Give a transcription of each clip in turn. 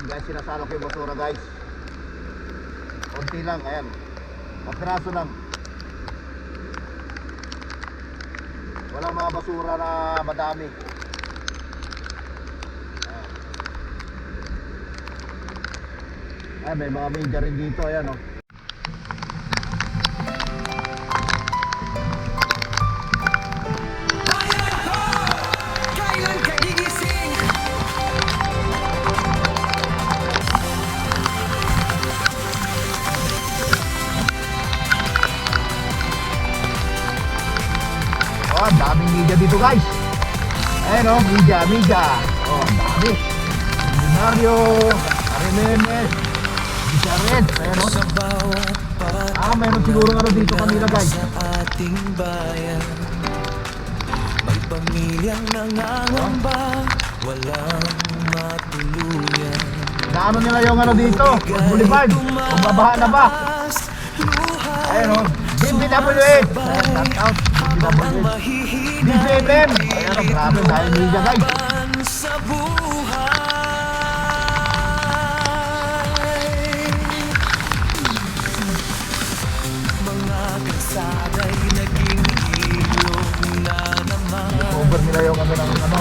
Ayan guys, sinasalo ko yung basura guys. Konti lang, ayan. Kapiraso lang. Walang mga basura na madami. Ayan, may mga media rin dito, ayan o. Oh, daming media dito guys. Ayan o, media. Oh, dami. Mario, Arimenes, Red, ayan o. Mayroon siguro nga dito kanila guys. Sa ating bayan, may pamilyang nangangamba, walang matuluyan. Naano nila yung ano dito, Boulevard, kung babaha na ba. Ayan o, DPWH. Shout out, DPWH. DPM. Ayan o, grabe, dahil media guys. Sa buhay, mga kalsada'y naging ilog na naman. Over nila yung ano ng ano.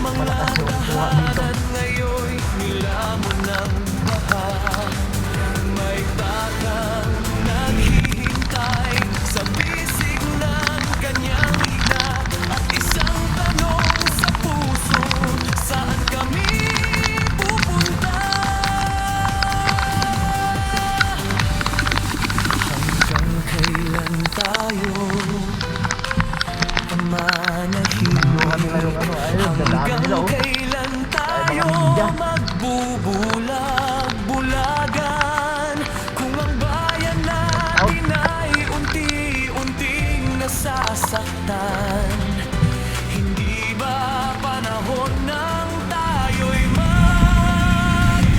Malakas yung kuha dito. Ngayon nilamon ng baha, may batang naghihintay sa bisig ng kanyang ina. At isang tanong sa puso, saan kami pupunta? Hanggang kailan tayo Buhat nila yung ano, ayun, dadami nila o. kailan tayo magbubulag-bulagan? Kung ang bayan natin ay unti-unting nasasaktan, hindi ba panahon ng tayo'y magkaisa?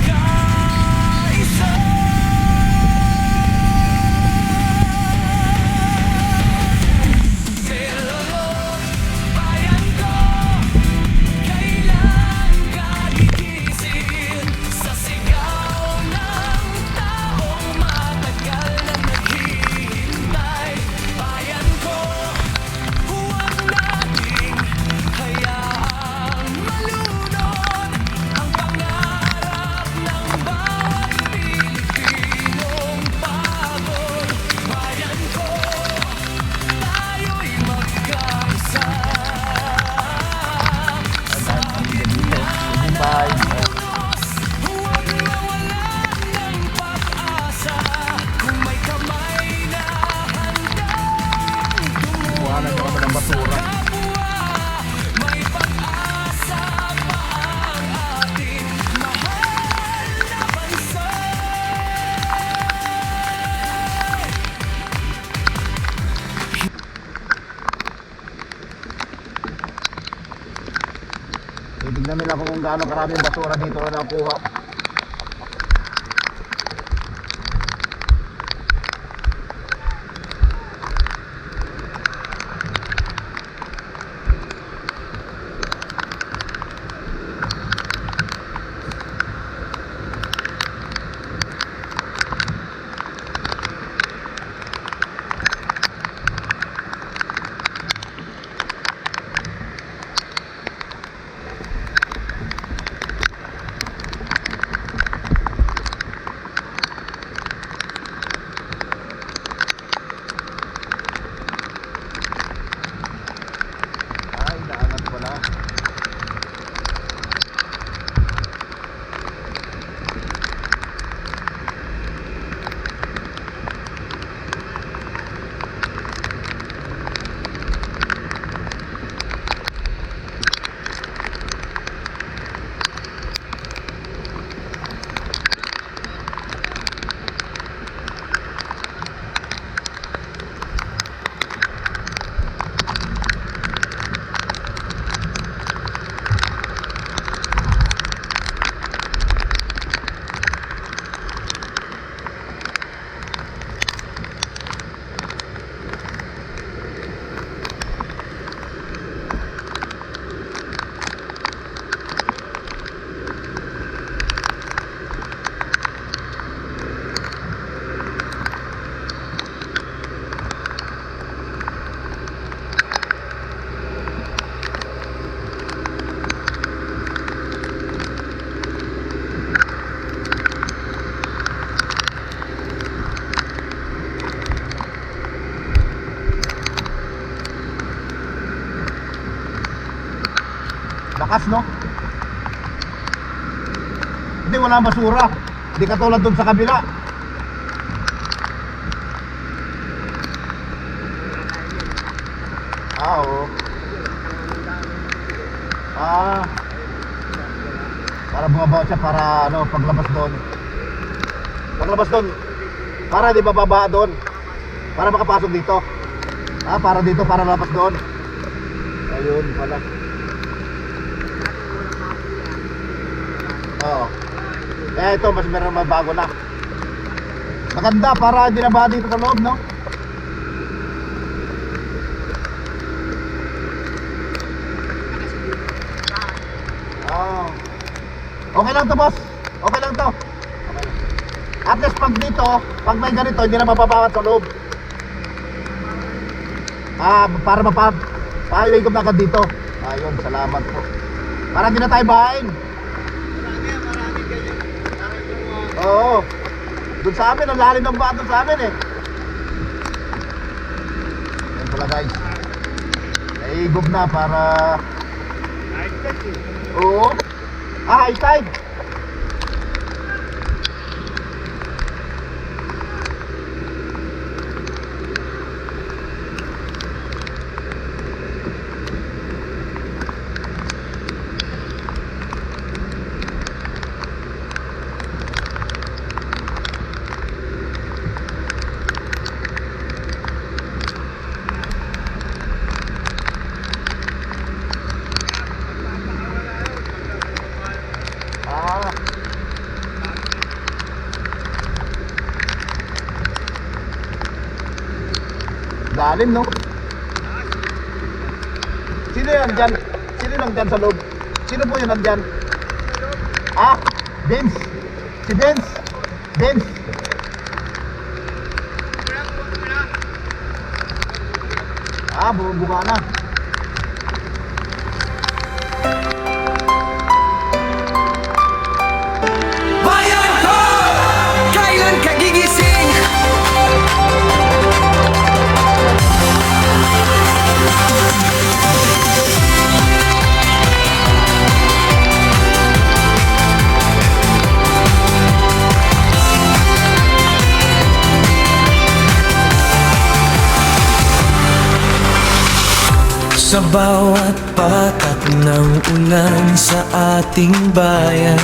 Bayan ko, kailan ka gigising sa sigaw ng taong matagal na naghihintay? Bayan ko, huwag nating hayaang malunod ang pangarap ng bawat Pilipinong pagod. Bayan ko, tayo'y magkaisa. Bye. Huwag mawalan ng pag-asa kung may kamay na handang Kuha na yung ano ng basura. kapwa. May pag-asa pa ang ating mahal na bansa. Titignan nila kung gaano karaming basura dito na nakuha. importante wala basura. Hindi katulad dun sa kabila. Oo. Para bumaba siya para ano, paglabas doon. Paglabas doon, para di bababa doon. Para makapasok dito. Para dito, para labas doon. Ayun pala. Oo. Kaya ito, mas meron mabago na. Maganda para hindi na ba dito sa loob, no? Okay lang to, boss. Okay lang to. Okay lang. At least pag dito, pag may ganito, hindi na mababawat sa loob. Para mapahigop na agad dito. Ayun, salamat po. Para hindi na tayo bahain. Marami ganyan. Oo. Doon sa amin, ang lalim ng bahan doon sa amin eh. Yan pala guys. Nahigop na para... Oo. High tide. Lalim, no? Sino yan dyan? Sino lang dyan sa loob? Sino po yun nandyan? Vince. Si Vince. Vince. Buka na. Bayan ko, kailan ka gigising? Sa bawat patak ng ulan sa ating bayan,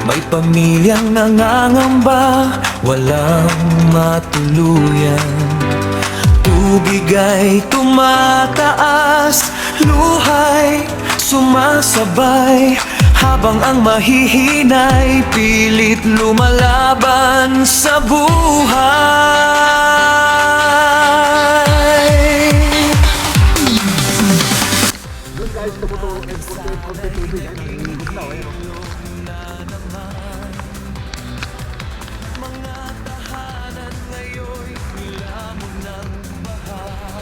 may pamilyang nangangamba, walang matuluyan. Tubig ay tumataas, luhay sumasabay, habang ang mahihinay pilit lumalaban sa buhay. Doon guys, tumutulong yung konti tubig. Nahihigop na, eh. Mga tahanan ngayon'y nilamon ng baha.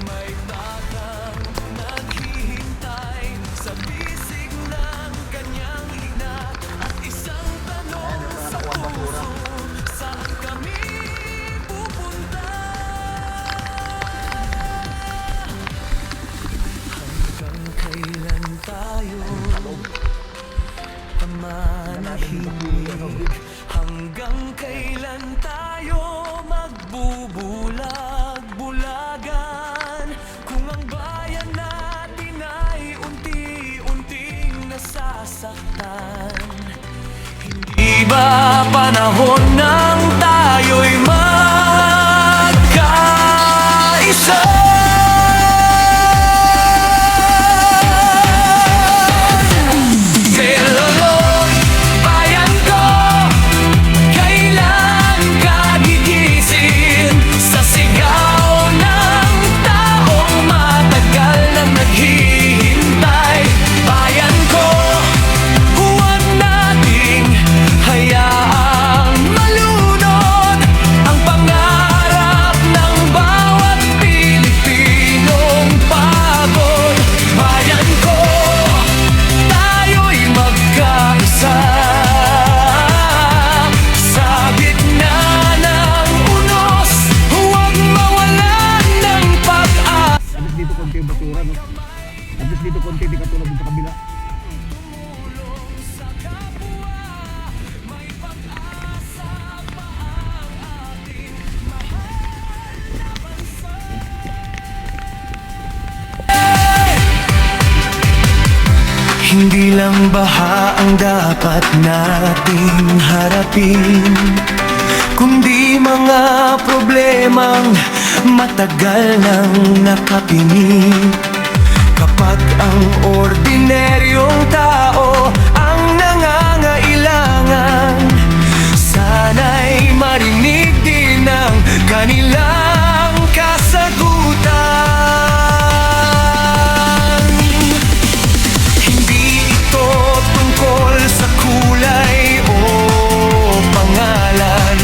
May batang naghihintay sa bisig ng kanyang ina. At isang tanong sa puso, saan kami pupunta? Hanggang kailan tayo manahimik? Hanggang kailan tayo magbubulag-bulagan? Kung ang bayan natin ay unti-unting nasasaktan, hindi ba panahon ng tayo'y magkaisa? Ilang baha ang dapat nating harapin, kundi mga problemang matagal nang nakapinig. Kapag ang ordinaryong tao ang nangangailangan, sana'y marinig din ang kanilang kasagutan. Hindi ito tungkol sa kulay o pangalan.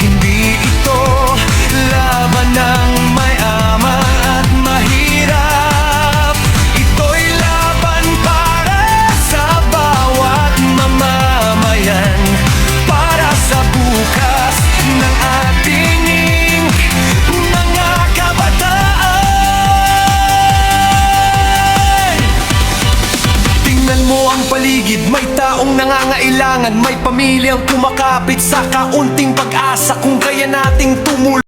Hindi ito laban ng mayaman at mahirap. Ito'y laban para sa bawat mamamayan, para sa bukas ng ating mga kabataan. Tingnan mo ang paligid, may taong nangangailangan, may pamilyang kumakapit sa kaunting pag-asa. Kung kaya nating tumulong